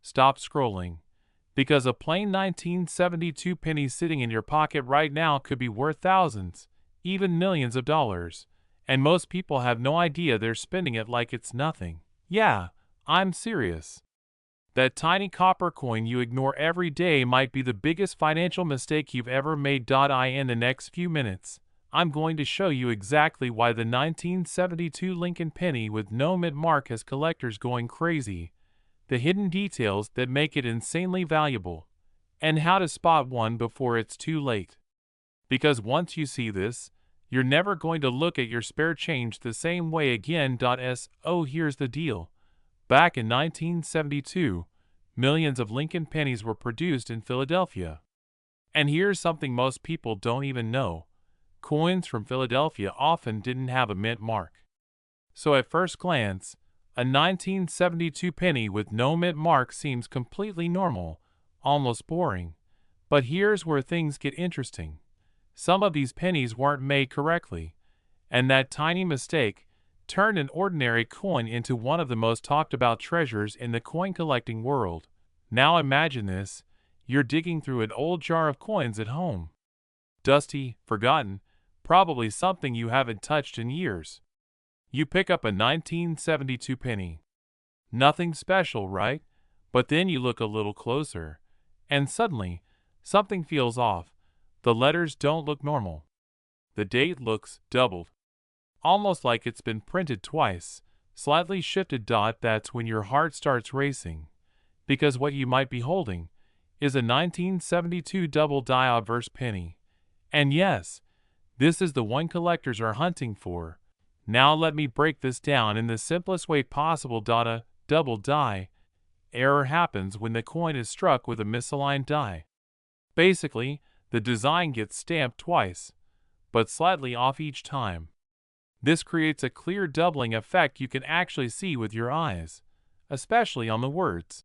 stop scrolling. Because a plain 1972 penny sitting in your pocket right now could be worth thousands, even millions of dollars. And most people have no idea they're spending it like it's nothing. Yeah, I'm serious. That tiny copper coin you ignore every day might be the biggest financial mistake you've ever made. In the next few minutes, I'm going to show you exactly why the 1972 Lincoln penny with no mint mark has collectors going crazy, the hidden details that make it insanely valuable, and how to spot one before it's too late. Because once you see this, you're never going to look at your spare change the same way again. So here's the deal. Back in 1972, millions of Lincoln pennies were produced in Philadelphia. And here's something most people don't even know. Coins from Philadelphia often didn't have a mint mark. So at first glance, a 1972 penny with no mint mark seems completely normal, almost boring. But here's where things get interesting. Some of these pennies weren't made correctly, and that tiny mistake turned an ordinary coin into one of the most talked about treasures in the coin collecting world. Now imagine this, you're digging through an old jar of coins at home. Dusty, forgotten, probably something you haven't touched in years. You pick up a 1972 penny. Nothing special, right? But then you look a little closer, and suddenly, something feels off. The letters don't look normal. The date looks doubled. Almost like it's been printed twice, slightly shifted. That's when your heart starts racing. Because what you might be holding is a 1972 double die obverse penny. And yes, this is the one collectors are hunting for. Now let me break this down in the simplest way possible. A double die error happens when the coin is struck with a misaligned die. Basically, the design gets stamped twice, but slightly off each time. This creates a clear doubling effect you can actually see with your eyes, especially on the words,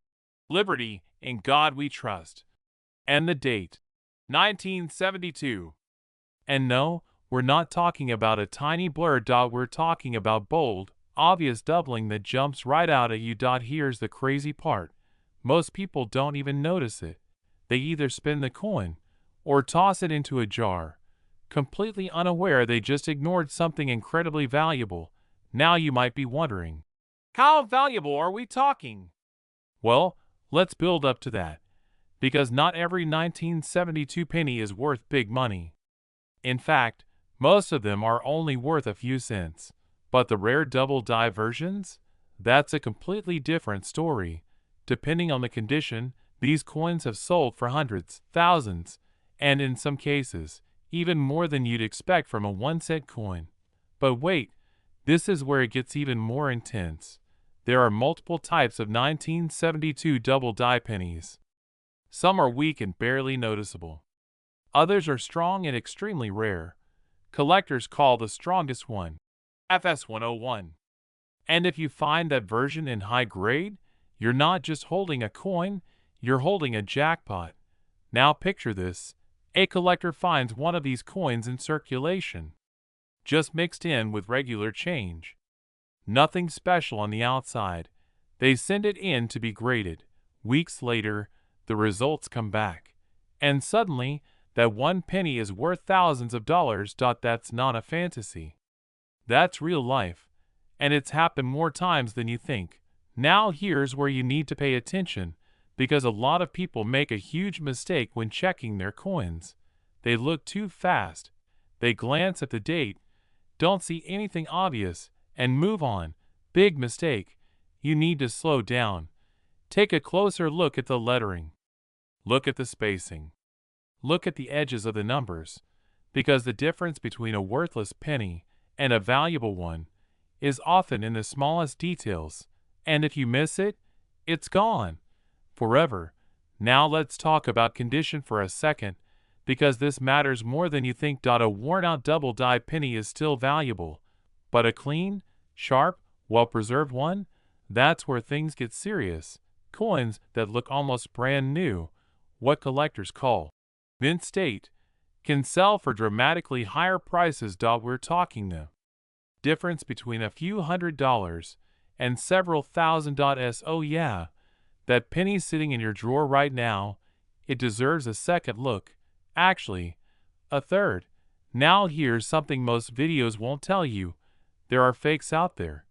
"Liberty, in God we trust," and the date, 1972. And no, we're not talking about a tiny blur. We're talking about bold, obvious doubling that jumps right out at you. Here's the crazy part. Most people don't even notice it. They either spin the coin or toss it into a jar, completely unaware they just ignored something incredibly valuable. Now you might be wondering, how valuable are we talking? Well, let's build up to that. Because not every 1972 penny is worth big money. In fact, most of them are only worth a few cents. But the rare double die versions? That's a completely different story. Depending on the condition, these coins have sold for hundreds, thousands, and in some cases, even more than you'd expect from a 1-cent coin. But wait, this is where it gets even more intense. There are multiple types of 1972 double die pennies. Some are weak and barely noticeable. Others are strong and extremely rare. Collectors call the strongest one FS101. And if you find that version in high grade, you're not just holding a coin, you're holding a jackpot. Now picture this. A collector finds one of these coins in circulation, just mixed in with regular change. Nothing special on the outside. They send it in to be graded. Weeks later, the results come back. And suddenly, that one penny is worth thousands of dollars. That's not a fantasy. That's real life. And it's happened more times than you think. Now here's where you need to pay attention, because a lot of people make a huge mistake when checking their coins. They look too fast. They glance at the date, don't see anything obvious, and move on. Big mistake. You need to slow down. Take a closer look at the lettering. Look at the spacing. Look at the edges of the numbers, because the difference between a worthless penny and a valuable one is often in the smallest details, and if you miss it, it's gone forever. Now let's talk about condition for a second, because this matters more than you think. A worn-out double die penny is still valuable, but a clean, sharp, well-preserved one? That's where things get serious. Coins that look almost brand new, what collectors call mint state, can sell for dramatically higher prices. We're talking the difference between a few $100s and several thousand. So yeah, That penny sitting in your drawer right now, it deserves a second look. Actually, a third. Now here's something most videos won't tell you. There are fakes out there.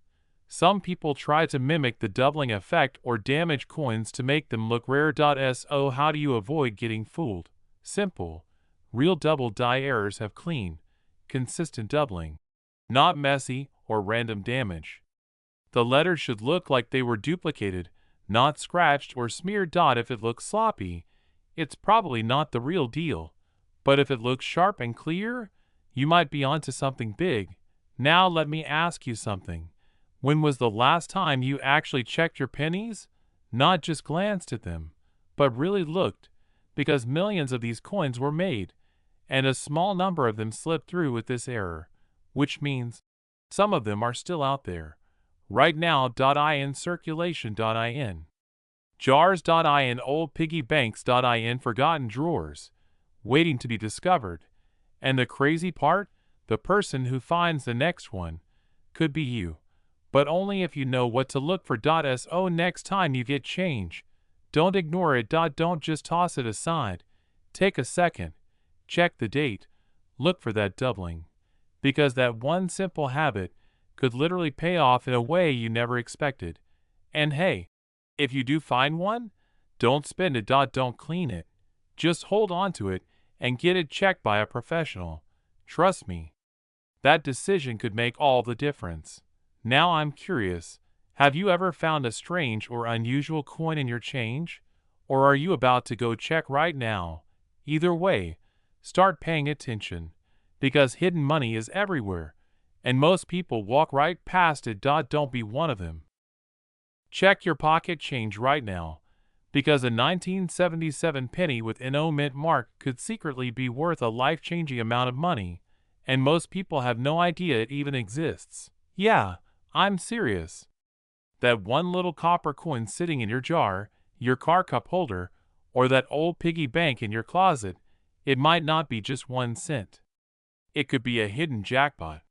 Some people try to mimic the doubling effect or damage coins to make them look rare. So how do you avoid getting fooled? Simple. Real double die errors have clean, consistent doubling. Not messy or random damage. The letters should look like they were duplicated, not scratched or smeared. If it looks sloppy, it's probably not the real deal. But if it looks sharp and clear, you might be onto something big. Now let me ask you something. When was the last time you actually checked your pennies? Not just glanced at them, but really looked, because millions of these coins were made, and a small number of them slipped through with this error, which means some of them are still out there. Right now. In circulation.in. Jars.in, old piggy banks.in, forgotten drawers, waiting to be discovered. And the crazy part, the person who finds the next one could be you, but only if you know what to look for. So next time you get change, don't ignore it. Don't just toss it aside. Take a second, check the date, look for that doubling, because that one simple habit could literally pay off in a way you never expected. And hey, if you do find one, don't spend it. Don't clean it. Just hold on to it and get it checked by a professional. Trust me, that decision could make all the difference. Now I'm curious, have you ever found a strange or unusual coin in your change? Or are you about to go check right now? Either way, start paying attention, because hidden money is everywhere, and most people walk right past it. Don't be one of them. Check your pocket change right now, because a 1977 penny with NO mint mark could secretly be worth a life-changing amount of money, and most people have no idea it even exists. Yeah, I'm serious. That one little copper coin sitting in your jar, your car cup holder, or that old piggy bank in your closet, it might not be just 1 cent. It could be a hidden jackpot.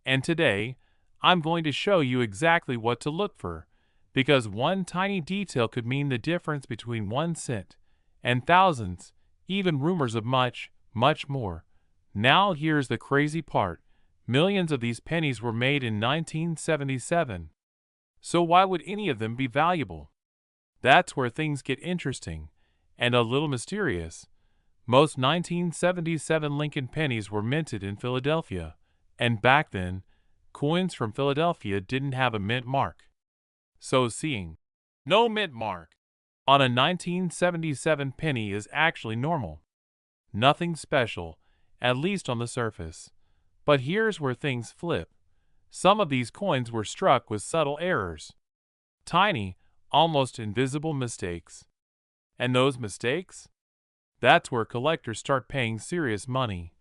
And today, I'm going to show you exactly what to look for, because one tiny detail could mean the difference between 1 cent and thousands, even rumors of much, much more. Now here's the crazy part. Millions of these pennies were made in 1977. So why would any of them be valuable? That's where things get interesting and a little mysterious. Most 1977 Lincoln pennies were minted in Philadelphia, and back then, coins from Philadelphia didn't have a mint mark. So seeing no mint mark on a 1977 penny is actually normal. Nothing special, at least on the surface. But here's where things flip. Some of these coins were struck with subtle errors. Tiny, almost invisible mistakes. And those mistakes? That's where collectors start paying serious money.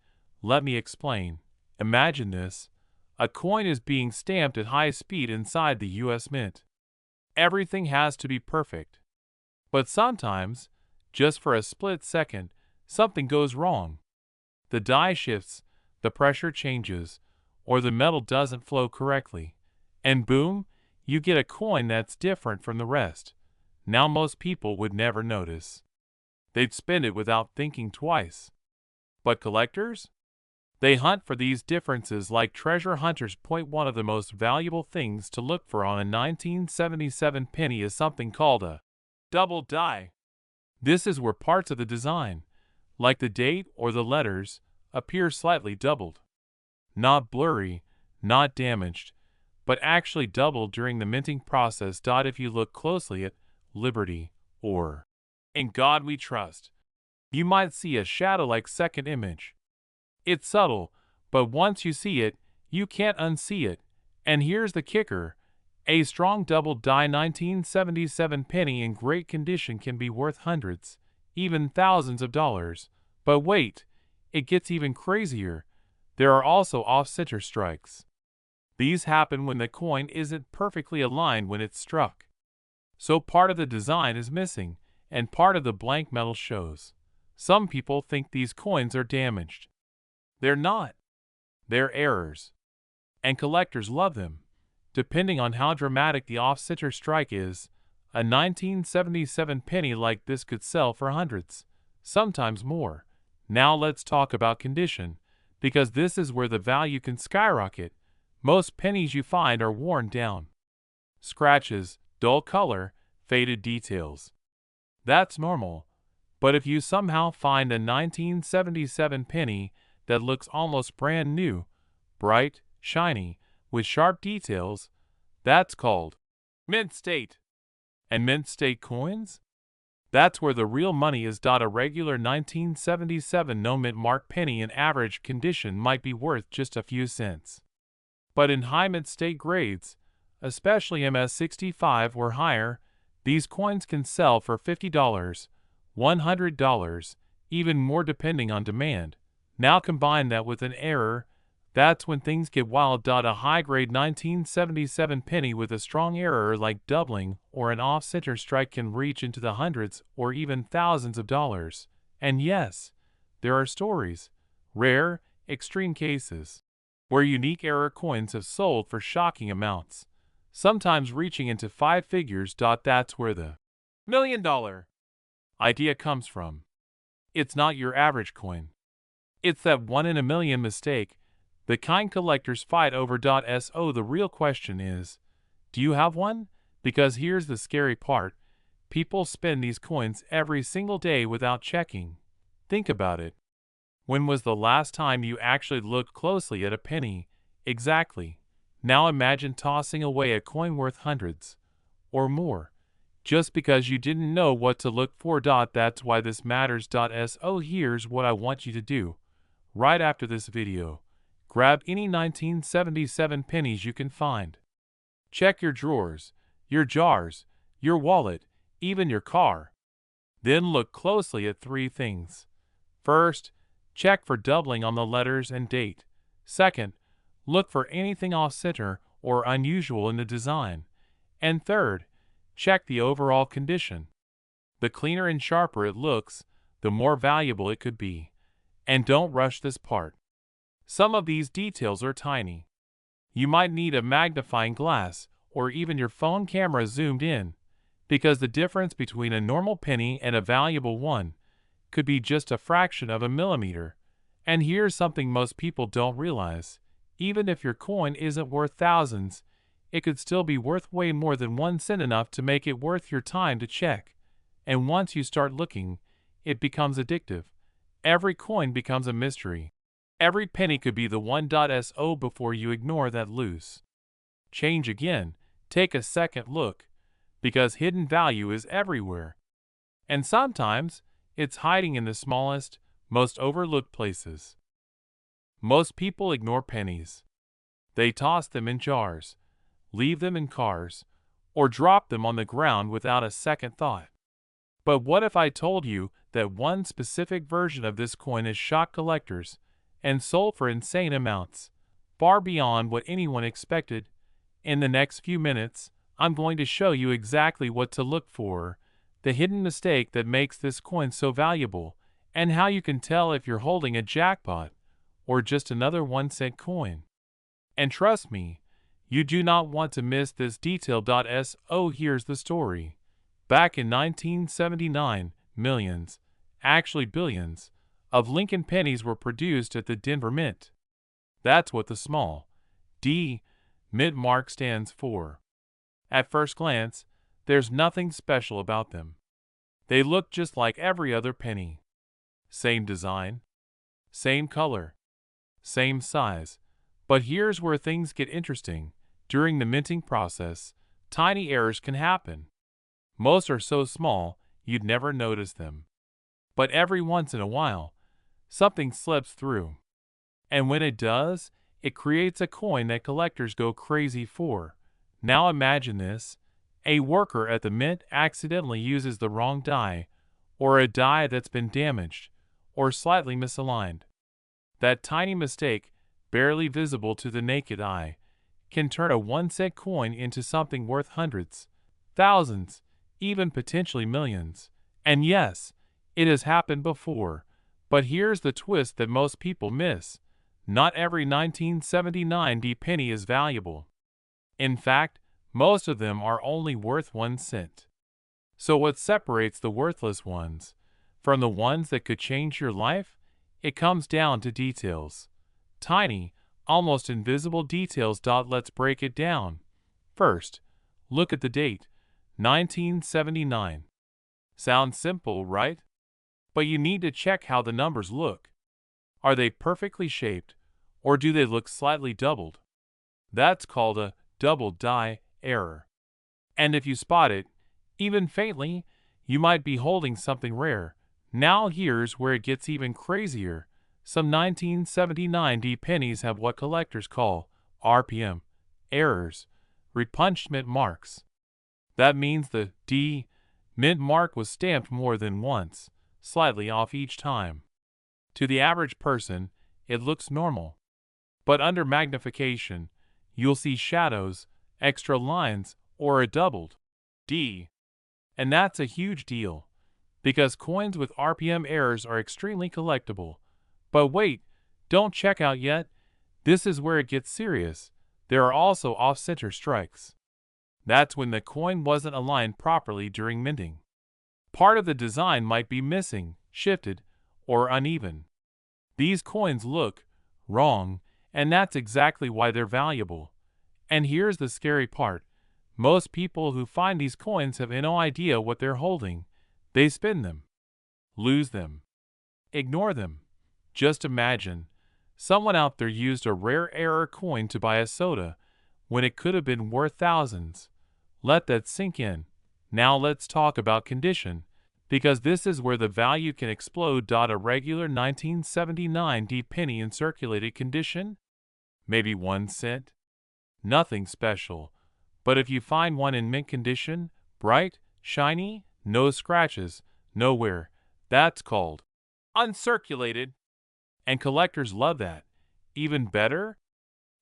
Let me explain. Imagine this. A coin is being stamped at high speed inside the US Mint. Everything has to be perfect. But sometimes, just for a split second, something goes wrong. The die shifts, the pressure changes, or the metal doesn't flow correctly. And boom, you get a coin that's different from the rest. Now most people would never notice. They'd spend it without thinking twice. But collectors? They hunt for these differences like treasure hunters. One of the most valuable things to look for on a 1977 penny is something called a double die. This is where parts of the design, like the date or the letters, appear slightly doubled. Not blurry, not damaged, but actually doubled during the minting process. If you look closely at Liberty or In God We Trust, you might see a shadow-like second image. It's subtle, but once you see it, you can't unsee it. And here's the kicker. A strong double die 1977 penny in great condition can be worth hundreds, even thousands of dollars. But wait, it gets even crazier. There are also off-center strikes. These happen when the coin isn't perfectly aligned when it's struck. So part of the design is missing, and part of the blank metal shows. Some people think these coins are damaged. They're not. They're errors. And collectors love them. Depending on how dramatic the off-center strike is, A 1977 penny like this could sell for hundreds, sometimes more. Now let's talk about condition, because this is where the value can skyrocket. Most pennies you find are worn down. Scratches, dull color, faded details. That's normal. But if you somehow find a 1977 penny that looks almost brand new, bright, shiny, with sharp details, that's called mint state. And mint state coins? That's where the real money is. A regular 1977 no mint mark penny in average condition might be worth just a few cents. But in high mint state grades, especially MS65 or higher, these coins can sell for $50, $100, even more depending on demand. Now combine that with an error, that's when things get wild. A high-grade 1977 penny with a strong error like doubling or an off-center strike can reach into the hundreds or even thousands of dollars. And yes, there are stories, rare, extreme cases, where unique error coins have sold for shocking amounts, sometimes reaching into five figures. That's where the $1 million idea comes from. It's not your average coin. It's that 1 in a million mistake, the kind collectors fight over. So the real question is, do you have one? Because here's the scary part. People spend these coins every single day without checking. Think about it. When was the last time you actually looked closely at a penny? Exactly. Now imagine tossing away a coin worth hundreds or more just because you didn't know what to look for. That's why this matters. So here's what I want you to do. Right after this video, grab any 1977 pennies you can find. Check your drawers, your jars, your wallet, even your car. Then look closely at three things. First, check for doubling on the letters and date. Second, look for anything off-center or unusual in the design. And third, check the overall condition. The cleaner and sharper it looks, the more valuable it could be. And don't rush this part. Some of these details are tiny. You might need a magnifying glass or even your phone camera zoomed in, because the difference between a normal penny and a valuable one could be just a fraction of a millimeter. And here's something most people don't realize. Even if your coin isn't worth thousands, it could still be worth way more than 1 cent, enough to make it worth your time to check. And once you start looking, it becomes addictive. Every coin becomes a mystery. Every penny could be the one. So before you ignore that loose change again, take a second look, because hidden value is everywhere. And sometimes, it's hiding in the smallest, most overlooked places. Most people ignore pennies. They toss them in jars, leave them in cars, or drop them on the ground without a second thought. But what if I told you that one specific version of this coin has shocked collectors and sold for insane amounts, far beyond what anyone expected? In the next few minutes, I'm going to show you exactly what to look for, the hidden mistake that makes this coin so valuable, and how you can tell if you're holding a jackpot or just another 1-cent coin. And trust me, you do not want to miss this detail. So here's the story. Back in 1979, millions, actually billions, of Lincoln pennies were produced at the Denver Mint. That's what the small D Mint mark stands for. At first glance, there's nothing special about them. They look just like every other penny. Same design, same color, same size. But here's where things get interesting. During the minting process, tiny errors can happen. Most are so small, you'd never notice them. But every once in a while, something slips through. And when it does, it creates a coin that collectors go crazy for. Now imagine this. A worker at the mint accidentally uses the wrong die, or a die that's been damaged, or slightly misaligned. That tiny mistake, barely visible to the naked eye, can turn a 1-cent coin into something worth hundreds, thousands, even potentially millions. And yes, it has happened before. But here's the twist that most people miss. Not every 1979 D penny is valuable. In fact, most of them are only worth 1 cent. So what separates the worthless ones from the ones that could change your life? It comes down to details. Tiny, almost invisible details. Let's break it down. First, look at the date, 1979. Sounds simple, right? But you need to check how the numbers look. Are they perfectly shaped, or do they look slightly doubled? That's called a double die error. And if you spot it, even faintly, you might be holding something rare. Now here's where it gets even crazier. Some 1979 D pennies have what collectors call RPM errors, repunchment marks. That means the D mint mark was stamped more than once, slightly off each time. To the average person, it looks normal. But under magnification, you'll see shadows, extra lines, or a doubled D. And that's a huge deal, because coins with RPM errors are extremely collectible. But wait, don't check out yet. This is where it gets serious. There are also off-center strikes. That's when the coin wasn't aligned properly during minting. Part of the design might be missing, shifted, or uneven. These coins look wrong, and that's exactly why they're valuable. And here's the scary part. Most people who find these coins have no idea what they're holding. They spin them, lose them, ignore them. Just imagine, someone out there used a rare error coin to buy a soda when it could have been worth thousands. Let that sink in. Now let's talk about condition, because this is where the value can explode. A regular 1979 D penny in circulated condition? Maybe 1 cent? Nothing special. But if you find one in mint condition, bright, shiny, no scratches, no wear, that's called uncirculated. And collectors love that. Even better,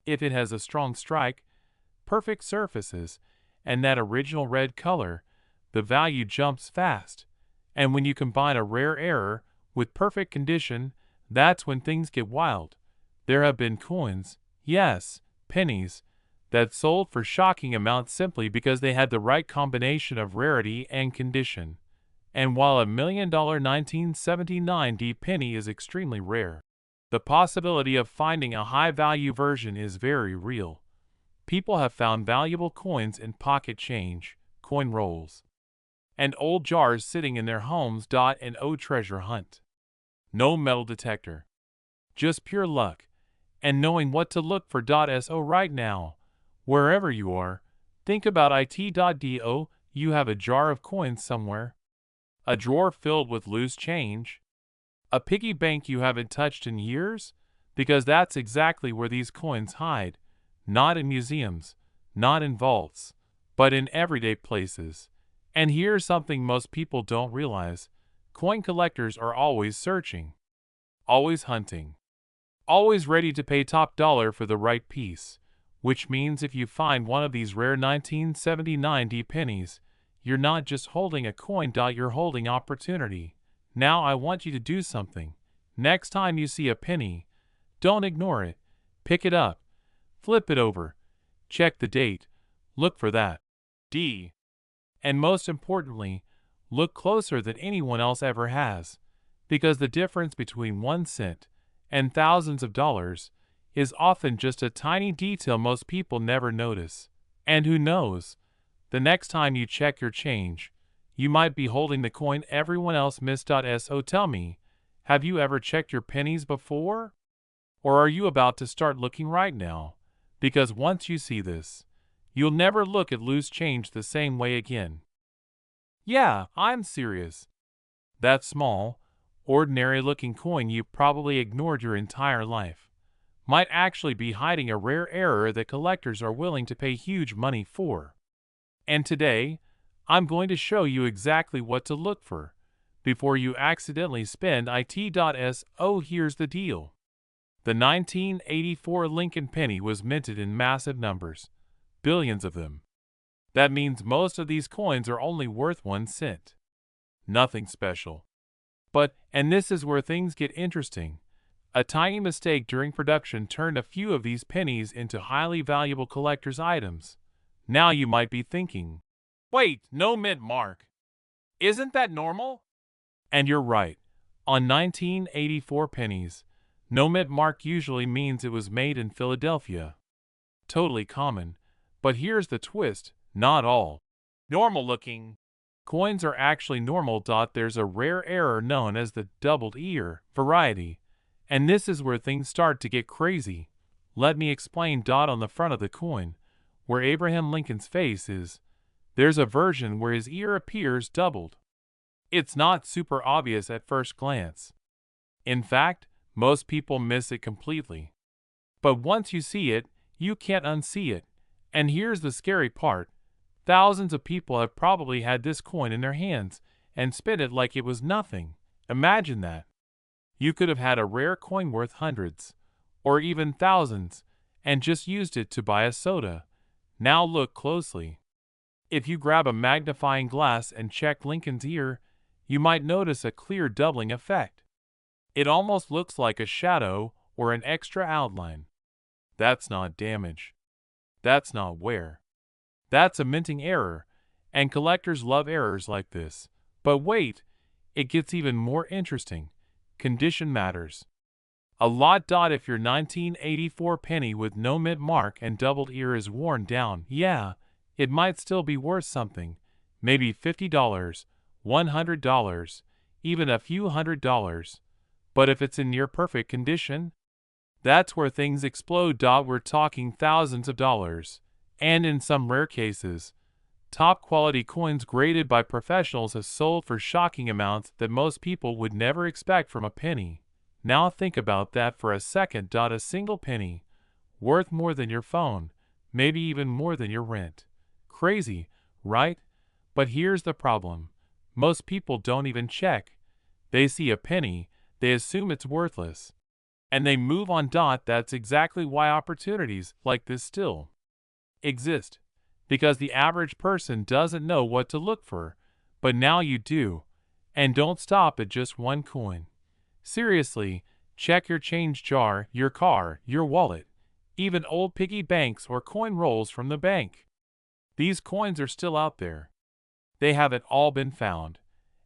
if it has a strong strike, perfect surfaces, and that original red color, the value jumps fast. And when you combine a rare error with perfect condition, that's when things get wild. There have been coins, yes, pennies, that sold for shocking amounts simply because they had the right combination of rarity and condition. And while a $1 million 1979 D penny is extremely rare, the possibility of finding a high-value version is very real. People have found valuable coins in pocket change, coin rolls, and old jars sitting in their homes. And treasure hunt. No metal detector. Just pure luck, and knowing what to look for. So right now, wherever you are, think about it. You have a jar of coins somewhere, a drawer filled with loose change, a piggy bank you haven't touched in years, because that's exactly where these coins hide. Not in museums, not in vaults, but in everyday places. And here's something most people don't realize. Coin collectors are always searching, always hunting, always ready to pay top dollar for the right piece. Which means if you find one of these rare 1979 D pennies, you're not just holding a coin. You're holding opportunity. Now I want you to do something. Next time you see a penny, don't ignore it. Pick it up. Flip it over. Check the date. Look for that D. And most importantly, look closer than anyone else ever has. Because the difference between 1 cent and thousands of dollars is often just a tiny detail most people never notice. And who knows, the next time you check your change, you might be holding the coin everyone else missed. So tell me, have you ever checked your pennies before? Or are you about to start looking right now? Because once you see this, you'll never look at loose change the same way again. Yeah, I'm serious. That small, ordinary-looking coin you probably ignored your entire life might actually be hiding a rare error that collectors are willing to pay huge money for. And today, I'm going to show you exactly what to look for before you accidentally spend it. So here's the deal. The 1984 Lincoln penny was minted in massive numbers, billions of them. That means most of these coins are only worth 1 cent. Nothing special. But, and this is where things get interesting, a tiny mistake during production turned a few of these pennies into highly valuable collector's items. Now you might be thinking, wait, no mint mark. Isn't that normal? And you're right. On 1984 pennies, no mint mark usually means it was made in Philadelphia. Totally common. But here's the twist, not all normal looking coins are actually normal. There's a rare error known as the doubled ear variety. And this is where things start to get crazy. Let me explain. On the front of the coin, where Abraham Lincoln's face is, there's a version where his ear appears doubled. It's not super obvious at first glance. In fact, most people miss it completely. But once you see it, you can't unsee it. And here's the scary part. Thousands of people have probably had this coin in their hands and spent it like it was nothing. Imagine that. You could have had a rare coin worth hundreds, or even thousands, and just used it to buy a soda. Now look closely. If you grab a magnifying glass and check Lincoln's ear, you might notice a clear doubling effect. It almost looks like a shadow or an extra outline. That's not damage. That's not wear. That's a minting error, and collectors love errors like this. But wait, it gets even more interesting. Condition matters a lot. If your 1984 penny with no mint mark and doubled ear is worn down, yeah, it might still be worth something. Maybe $50, $100, even a few $100s. But if it's in near perfect condition, that's where things explode. We're talking thousands of dollars. And in some rare cases, top quality coins graded by professionals have sold for shocking amounts that most people would never expect from a penny. Now think about that for a second. A single penny, worth more than your phone, maybe even more than your rent. Crazy, right? But here's the problem. Most people don't even check. They see a penny, they assume it's worthless, and they move on. That's exactly why opportunities like this still exist, because the average person doesn't know what to look for. But now you do. And don't stop at just one coin. Seriously, check your change jar, your car, your wallet, even old piggy banks or coin rolls from the bank. These coins are still out there. They haven't all been found.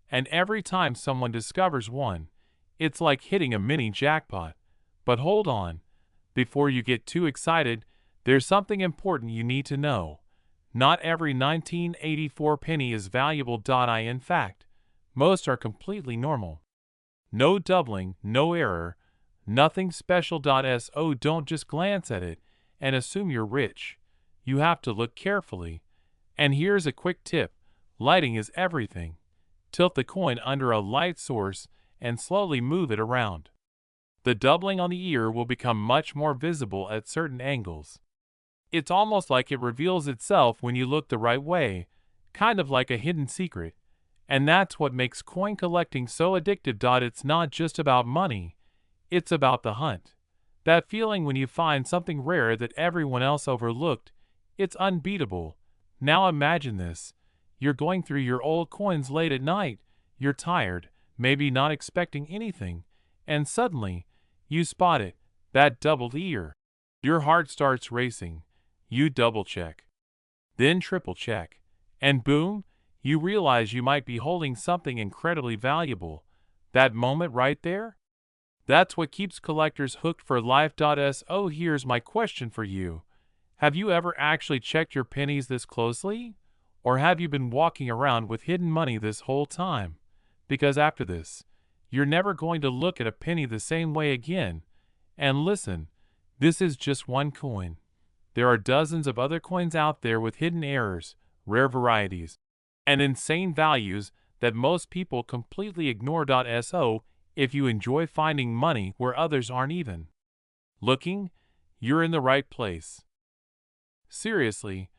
And every time someone discovers one, it's like hitting a mini jackpot. But hold on. Before you get too excited, there's something important you need to know. Not every 1984 penny is valuable. In fact, most are completely normal. No doubling, no error, nothing special. So don't just glance at it and assume you're rich. You have to look carefully. And here's a quick tip. Lighting is everything. Tilt the coin under a light source and slowly move it around. The doubling on the ear will become much more visible at certain angles. It's almost like it reveals itself when you look the right way, kind of like a hidden secret. And that's what makes coin collecting so addictive. It's not just about money, it's about the hunt. That feeling when you find something rare that everyone else overlooked, it's unbeatable. Now imagine this. You're going through your old coins late at night, you're tired, maybe not expecting anything, and suddenly, you spot it, that doubled ear. Your heart starts racing. You double check, then triple check, and boom, you realize you might be holding something incredibly valuable. That moment right there? That's what keeps collectors hooked for life. So here's my question for you. Have you ever actually checked your pennies this closely? Or have you been walking around with hidden money this whole time? Because after this, you're never going to look at a penny the same way again. And listen, this is just one coin. There are dozens of other coins out there with hidden errors, rare varieties, and insane values that most people completely ignore. So, if you enjoy finding money where others aren't even looking, you're in the right place. Seriously,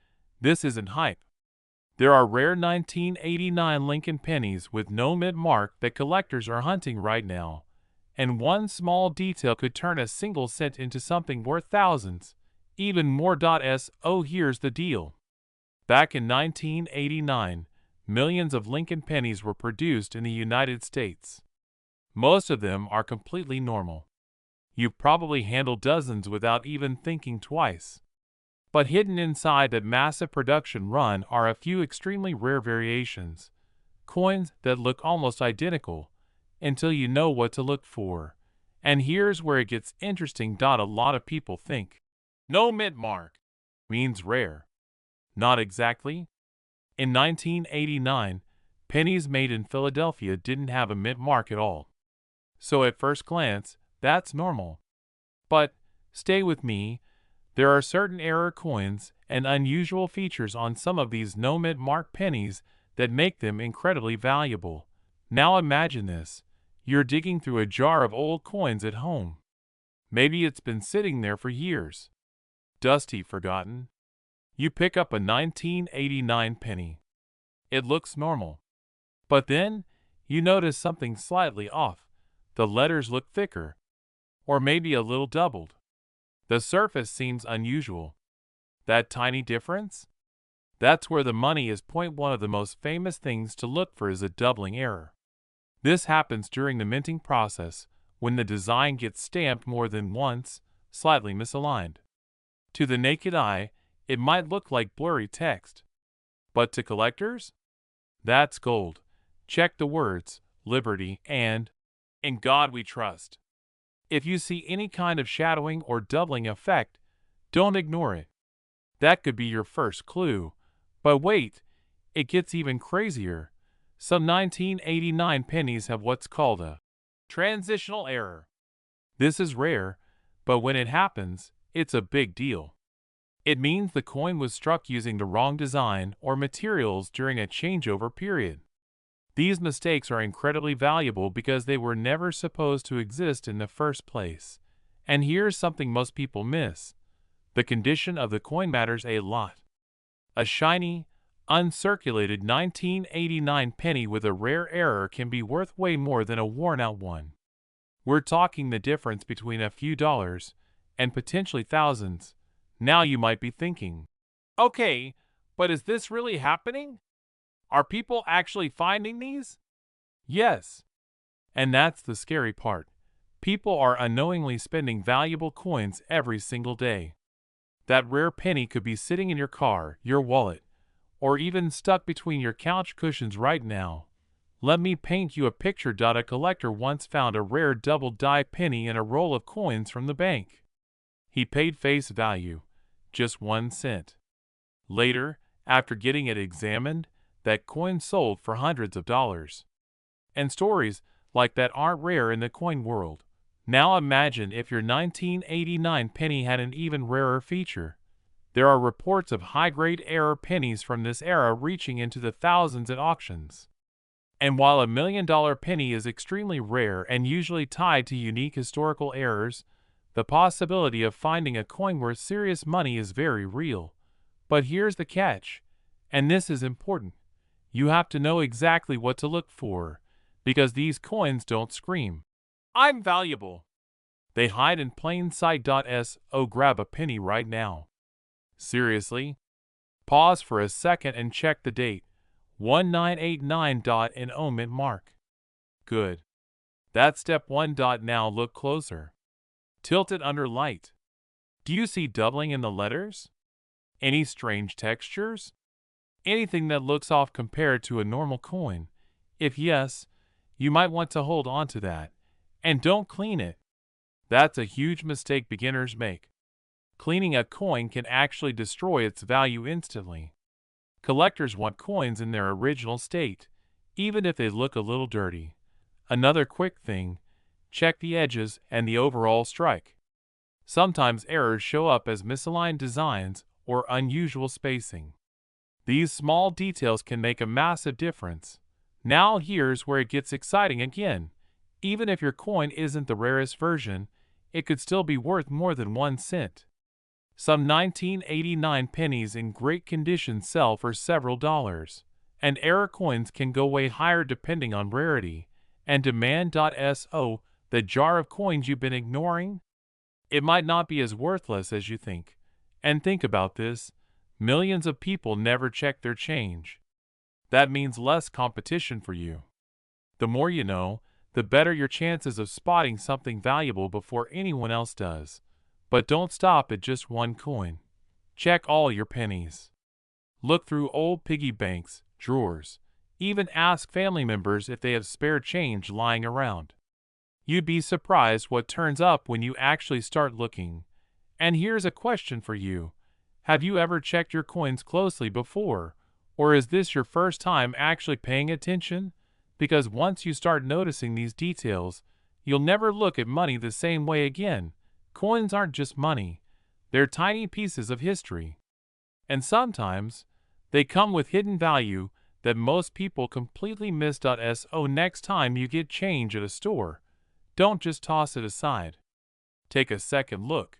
this isn't hype. There are rare 1989 Lincoln pennies with no mint mark that collectors are hunting right now. And one small detail could turn a single cent into something worth thousands, even more. So here's the deal. Back in 1989, millions of Lincoln pennies were produced in the United States. Most of them are completely normal. You've probably handled dozens without even thinking twice. But hidden inside that massive production run are a few extremely rare variations. coins that look almost identical, until you know what to look for. And here's where it gets interesting. A lot of people think no mint mark means rare. Not exactly. In 1989, pennies made in Philadelphia didn't have a mint mark at all. So at first glance, that's normal. But stay with me, there are certain error coins and unusual features on some of these no mint mark pennies that make them incredibly valuable. Now imagine this. You're digging through a jar of old coins at home. Maybe it's been sitting there for years. Dusty, forgotten. You pick up a 1989 penny. It looks normal. But then, you notice something slightly off. The letters look thicker. Or maybe a little doubled. The surface seems unusual. That tiny difference? That's where the money is. One of the most famous things to look for is a doubling error. This happens during the minting process, when the design gets stamped more than once, slightly misaligned. To the naked eye, it might look like blurry text. But to collectors? That's gold. Check the words, Liberty and In God We Trust. If you see any kind of shadowing or doubling effect, don't ignore it. That could be your first clue. But wait, it gets even crazier. Some 1989 pennies have what's called a transitional error. This is rare, but when it happens, it's a big deal. It means the coin was struck using the wrong design or materials during a changeover period. These mistakes are incredibly valuable because they were never supposed to exist in the first place. And here's something most people miss. The condition of the coin matters a lot. A shiny, uncirculated 1989 penny with a rare error can be worth way more than a worn-out one. We're talking the difference between a few dollars and potentially thousands. Now you might be thinking, okay, but is this really happening? Are people actually finding these? Yes. And that's the scary part. People are unknowingly spending valuable coins every single day. That rare penny could be sitting in your car, your wallet, or even stuck between your couch cushions right now. Let me paint you a picture. A collector once found a rare double-die penny in a roll of coins from the bank. He paid face value, just 1 cent. Later, after getting it examined, that coin sold for hundreds of dollars. And stories like that aren't rare in the coin world. Now imagine if your 1989 penny had an even rarer feature. There are reports of high-grade error pennies from this era reaching into the thousands at auctions. And while a $1 million penny is extremely rare and usually tied to unique historical errors, the possibility of finding a coin worth serious money is very real. But here's the catch, and this is important. You have to know exactly what to look for, because these coins don't scream, "I'm valuable." They hide in plain sight. So grab a penny right now. Seriously? Pause for a second and check the date. 1989. And mint mark. Good. That's step 1. Now look closer. Tilt it under light. Do you see doubling in the letters? Any strange textures? Anything that looks off compared to a normal coin? If yes, you might want to hold on to that. And don't clean it. That's a huge mistake beginners make. Cleaning a coin can actually destroy its value instantly. Collectors want coins in their original state, even if they look a little dirty. Another quick thing, check the edges and the overall strike. Sometimes errors show up as misaligned designs or unusual spacing. These small details can make a massive difference. Now here's where it gets exciting again. Even if your coin isn't the rarest version, it could still be worth more than 1 cent. Some 1989 pennies in great condition sell for several dollars, and error coins can go way higher depending on rarity and demand. So, the jar of coins you've been ignoring? It might not be as worthless as you think. And think about this, millions of people never check their change. That means less competition for you. The more you know, the better your chances of spotting something valuable before anyone else does. But don't stop at just one coin. Check all your pennies. Look through old piggy banks, drawers, Even ask family members if they have spare change lying around. You'd be surprised what turns up when you actually start looking. And here's a question for you. Have you ever checked your coins closely before? Or is this your first time actually paying attention? Because once you start noticing these details, you'll never look at money the same way again. Coins aren't just money. They're tiny pieces of history. And sometimes, they come with hidden value that most people completely miss. So next time you get change at a store, don't just toss it aside. Take a second look.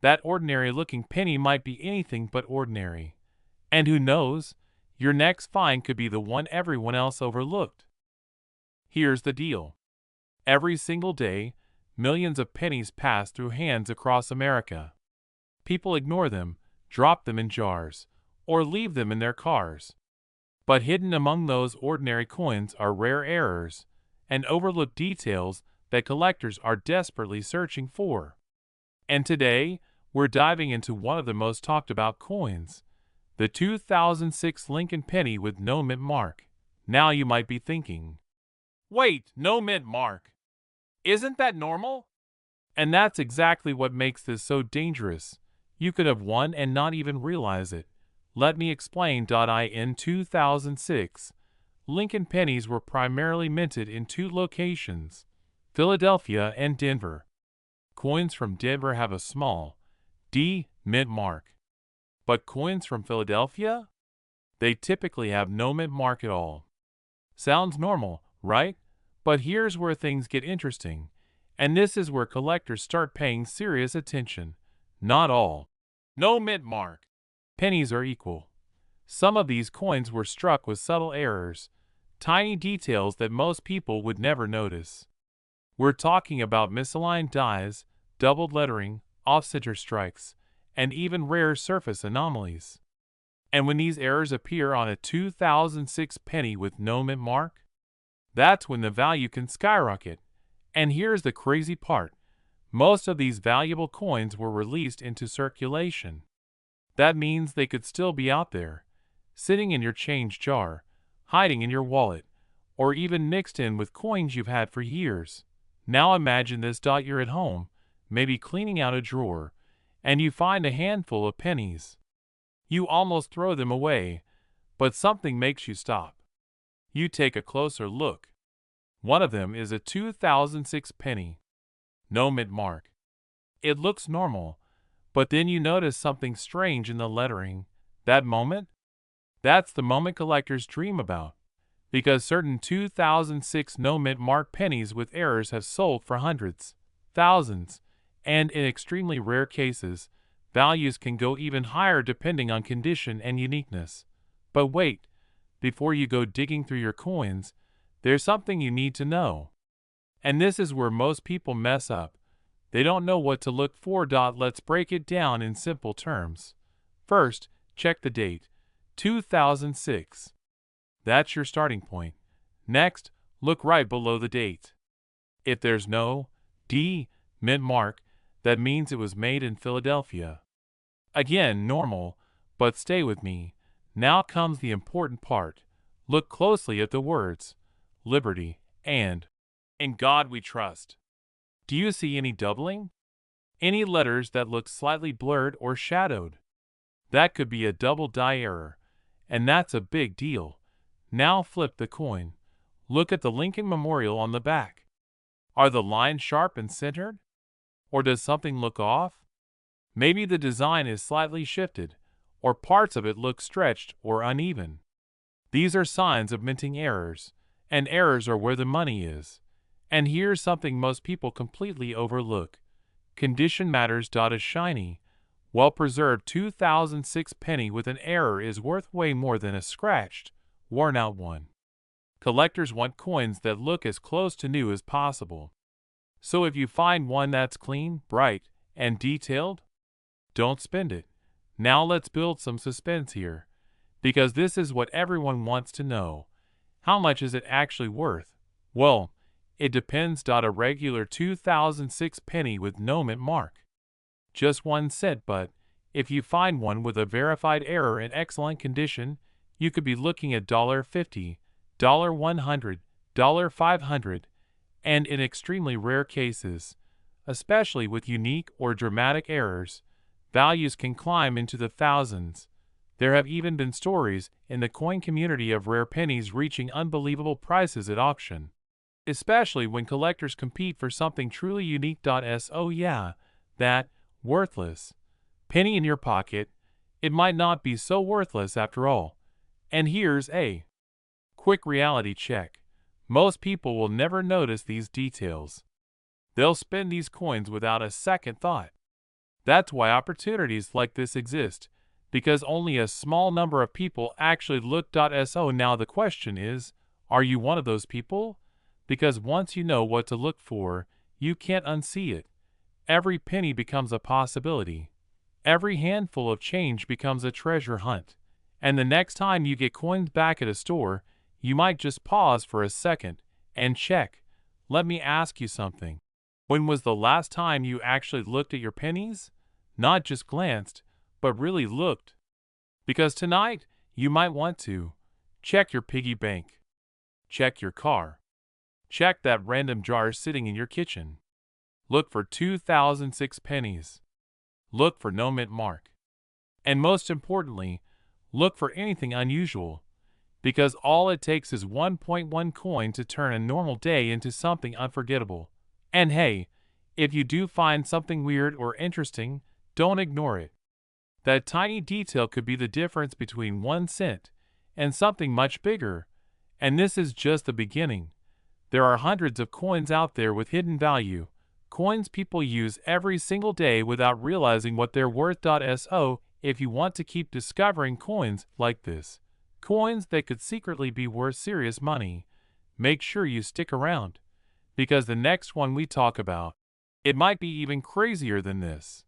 That ordinary-looking penny might be anything but ordinary. And who knows, your next find could be the one everyone else overlooked. Here's the deal. Every single day, millions of pennies pass through hands across America. People ignore them, drop them in jars, or leave them in their cars. But hidden among those ordinary coins are rare errors and overlooked details that collectors are desperately searching for. And today, we're diving into one of the most talked about coins, the 2006 Lincoln penny with no mint mark. Now you might be thinking, wait, no mint mark? Isn't that normal? And that's exactly what makes this so dangerous. You could have won and not even realize it. Let me explain. In 2006, Lincoln pennies were primarily minted in two locations, Philadelphia and Denver. Coins from Denver have a small D mint mark. But coins from Philadelphia? They typically have no mint mark at all. Sounds normal, right? But here's where things get interesting. And this is where collectors start paying serious attention. Not all. No mint mark. Pennies are equal. Some of these coins were struck with subtle errors, tiny details that most people would never notice. We're talking about misaligned dies, doubled lettering, off-center strikes, and even rare surface anomalies. And when these errors appear on a 2006 penny with no mint mark, that's when the value can skyrocket. And here's the crazy part. Most of these valuable coins were released into circulation. That means they could still be out there, sitting in your change jar, hiding in your wallet, or even mixed in with coins you've had for years. Now imagine this. You're at home, maybe cleaning out a drawer, and you find a handful of pennies. You almost throw them away, but something makes you stop. You take a closer look. One of them is a 2006 penny. No mint mark. It looks normal, but then you notice something strange in the lettering. That moment? That's the moment collectors dream about. Because certain 2006 no mint mark pennies with errors have sold for hundreds, thousands, and in extremely rare cases, values can go even higher depending on condition and uniqueness. But wait, before you go digging through your coins, there's something you need to know. And this is where most people mess up. They don't know what to look for. Let's break it down in simple terms. First, check the date, 2006. That's your starting point. Next, look right below the date. If there's no D mint mark, that means it was made in Philadelphia. Again, normal, but stay with me. Now comes the important part. Look closely at the words, Liberty, and In God We Trust. Do you see any doubling? Any letters that look slightly blurred or shadowed? That could be a double die error, and that's a big deal. Now flip the coin. Look at the Lincoln Memorial on the back. Are the lines sharp and centered? Or does something look off? Maybe the design is slightly shifted, or parts of it look stretched or uneven. These are signs of minting errors, and errors are where the money is. And here's something most people completely overlook. Condition matters. A shiny, well-preserved 2006 penny with an error is worth way more than a scratched, worn-out one. Collectors want coins that look as close to new as possible. So if you find one that's clean, bright, and detailed, don't spend it. Now let's build some suspense here, because this is what everyone wants to know. How much is it actually worth? Well, it depends. A regular 2006 penny with no mint mark, just 1 cent, but if you find one with a verified error in excellent condition, you could be looking at $1.50 $100, $500, and in extremely rare cases, especially with unique or dramatic errors, values can climb into the thousands. There have even been stories in the coin community of rare pennies reaching unbelievable prices at auction, especially when collectors compete for something truly unique. So yeah, that worthless penny in your pocket, it might not be so worthless after all. And here's a quick reality check. Most people will never notice these details. They'll spend these coins without a second thought. That's why opportunities like this exist, because only a small number of people actually look. So now the question is, are you one of those people? Because once you know what to look for, you can't unsee it. Every penny becomes a possibility. Every handful of change becomes a treasure hunt. And the next time you get coins back at a store, you might just pause for a second and check. Let me ask you something. When was the last time you actually looked at your pennies? Not just glanced, but really looked. Because tonight, you might want to check your piggy bank. Check your car. Check that random jar sitting in your kitchen. Look for 2006 pennies. Look for no mint mark. And most importantly, look for anything unusual. Because all it takes is 1.1 coin to turn a normal day into something unforgettable. And hey, if you do find something weird or interesting, don't ignore it. That tiny detail could be the difference between 1 cent and something much bigger. And this is just the beginning. There are hundreds of coins out there with hidden value. Coins people use every single day without realizing what they're worth. So, if you want to keep discovering coins like this, coins that could secretly be worth serious money, make sure you stick around. Because the next one we talk about, it might be even crazier than this.